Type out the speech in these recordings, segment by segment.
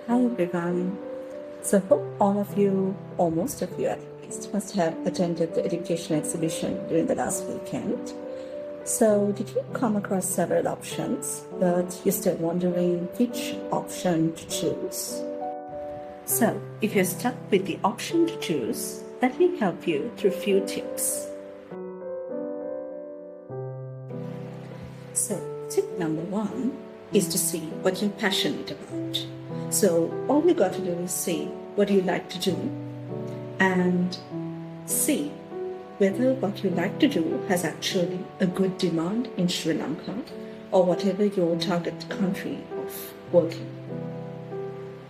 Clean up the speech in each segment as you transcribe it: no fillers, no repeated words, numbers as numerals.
Hi everyone. So hope all of you, or most of you at least, must have attended the education exhibition during the last weekend. So did you come across several options, but you're still wondering which option to choose? So if you're stuck with the option to choose, let me help you through a few tips. So tip number one is to see what you're passionate about. So all you got to do is see what you like to do and see whether what you like to do has actually a good demand in Sri Lanka or whatever your target country of working.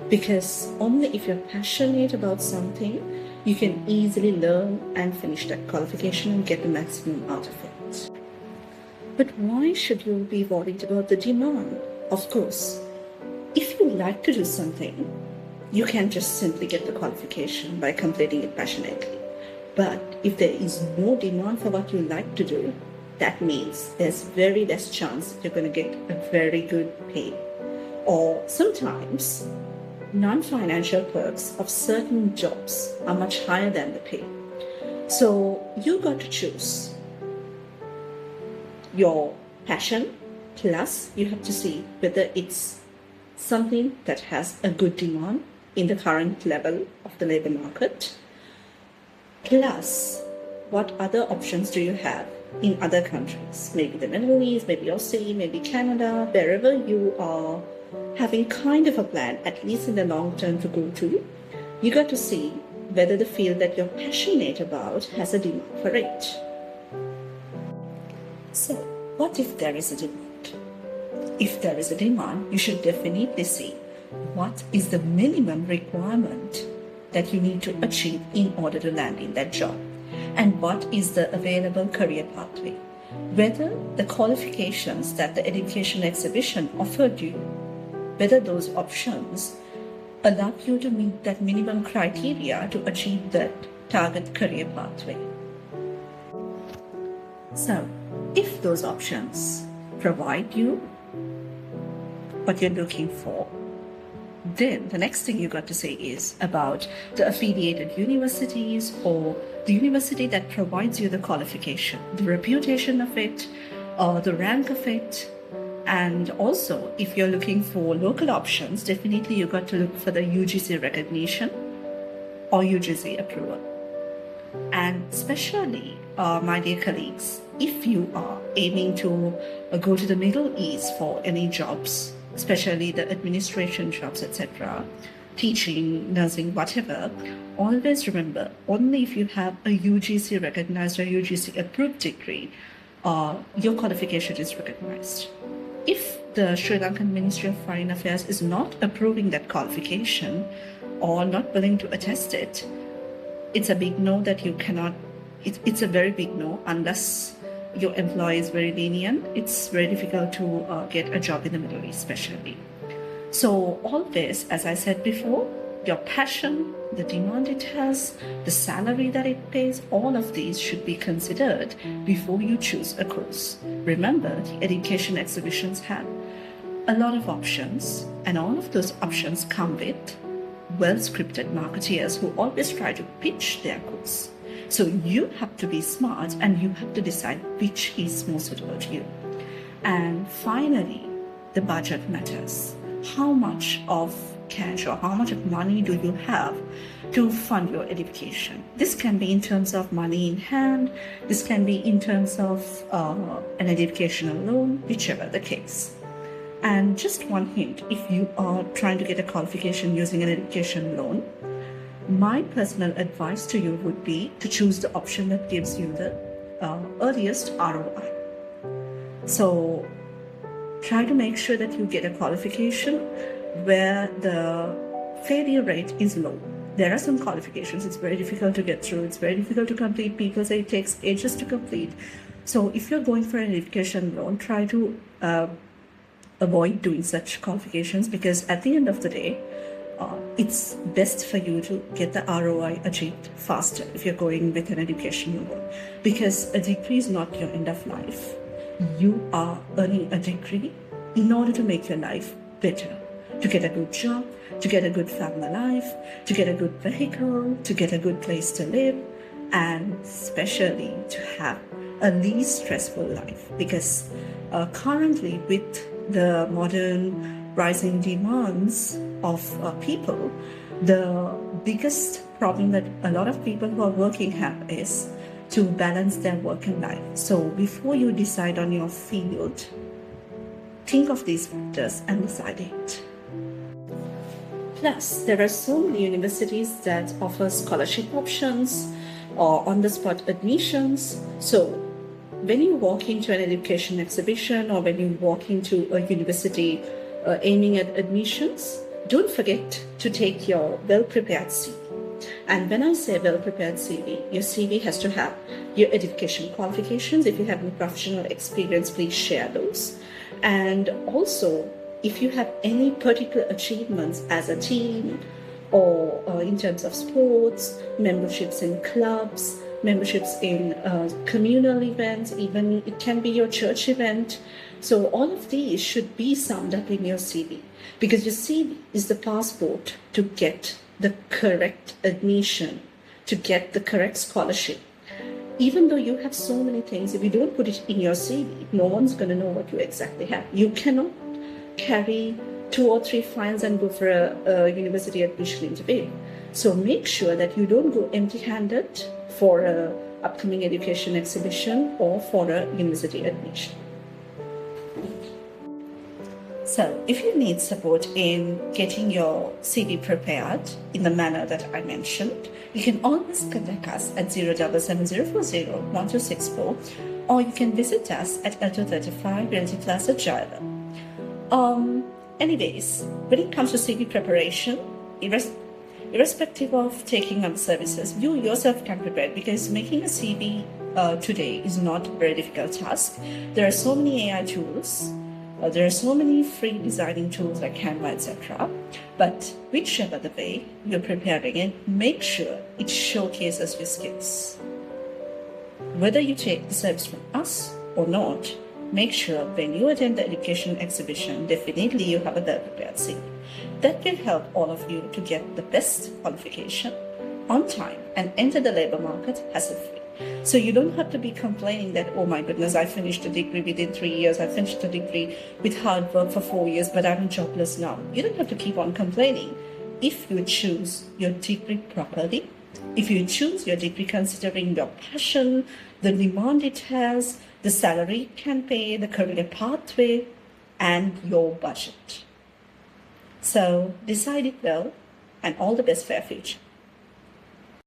Because only if you're passionate about something, you can easily learn and finish that qualification and get the maximum out of it. But why should you be worried about the demand? Of course, if you like to do something, you can just simply get the qualification by completing it passionately. But if there is no demand for what you like to do, that means there's very less chance you're going to get a very good pay. Or sometimes non-financial perks of certain jobs are much higher than the pay. So you got to choose your passion, plus you have to see whether it's something that has a good demand in the current level of the labor market, plus what other options do you have in other countries, maybe the Middle East, maybe Aussie, maybe Canada, wherever you are having kind of a plan, at least in the long term, to go to. You got to see whether the field that you're passionate about has a demand for it. So what if there is a demand? If there is a demand, you should definitely see what is the minimum requirement that you need to achieve in order to land in that job, and what is the available career pathway. Whether the qualifications that the education exhibition offered you, whether those options allow you to meet that minimum criteria to achieve that target career pathway. So, if those options provide you what you're looking for, then the next thing you got to say is about the affiliated universities or the university that provides you the qualification, the reputation of it, or the rank of it. And also, if you're looking for local options, definitely you got to look for the UGC recognition or UGC approval. And especially, my dear colleagues, if you are aiming to go to the Middle East for any jobs, especially the administration jobs, etc., teaching, nursing, whatever, always remember, only if you have a UGC recognized or UGC approved degree, your qualification is recognized. If the Sri Lankan Ministry of Foreign Affairs is not approving that qualification or not willing to attest it, it's a big no that you cannot, it's a very big no unless your employer is very lenient. It's very difficult to get a job in the Middle East, especially. So all this, as I said before, your passion, the demand it has, the salary that it pays, all of these should be considered before you choose a course. Remember, the education exhibitions have a lot of options, and all of those options come with well-scripted marketeers who always try to pitch their course. So you have to be smart and you have to decide which is more suitable to you. And finally, the budget matters. How much of cash or how much of money do you have to fund your education? This can be in terms of money in hand. This can be in terms of an educational loan, whichever the case. And just one hint, if you are trying to get a qualification using an education loan, my personal advice to you would be to choose the option that gives you the earliest ROI. So try to make sure that you get a qualification where the failure rate is low. There are some qualifications, it's very difficult to get through, it's very difficult to complete. People say it takes ages to complete. So if you're going for an education loan, try to avoid doing such qualifications, because at the end of the day, it's best for you to get the ROI achieved faster if you're going with an education loan, because a degree is not your end of life. You are earning a degree in order to make your life better. to get a good job, to get a good family life, to get a good vehicle, to get a good place to live, and especially to have a least stressful life. Because currently, with the modern rising demands of people, the biggest problem that a lot of people who are working have is to balance their work and life. So before you decide on your field, think of these factors and decide it. Plus, there are so many universities that offer scholarship options or on-the-spot admissions. So when you walk into an education exhibition or when you walk into a university aiming at admissions, don't forget to take your well-prepared CV. And when I say well-prepared CV, your CV has to have your education qualifications. If you have any professional experience, please share those. And also, if you have any particular achievements as a team or in terms of sports, memberships in clubs, memberships in communal events, even it can be your church event. So all of these should be summed up in your CV, because your CV is the passport to get the correct admission, to get the correct scholarship. Even though you have so many things, if you don't put it in your CV, no one's going to know what you exactly have. You cannot carry 2 or 3 files and go for a university admission interview. So make sure that you don't go empty-handed for an upcoming education exhibition or for a university admission. So if you need support in getting your CV prepared in the manner that I mentioned, you can always contact us at 07740401264, or you can visit us at L235 Realty Plaza, Java. Anyways, when it comes to CV preparation, irrespective of taking on services, you yourself can prepare, because making a CV today is not a very difficult task. There are so many AI tools. There are so many free designing tools like Canva, etc. But whichever the way you're preparing it, make sure it showcases your skills. Whether you take the service from us or not, make sure when you attend the education exhibition, definitely you have a well-prepared CV. That will help all of you to get the best qualification on time and enter the labor market hassle-free. So you don't have to be complaining that, oh my goodness, I finished a degree within 3 years, I finished a degree with hard work for 4 years, but I'm jobless now. You don't have to keep on complaining. If you choose your degree properly, if you choose your degree considering your passion, the demand it has, the salary it can pay, the career pathway, and your budget. So decide it well, and all the best for your future.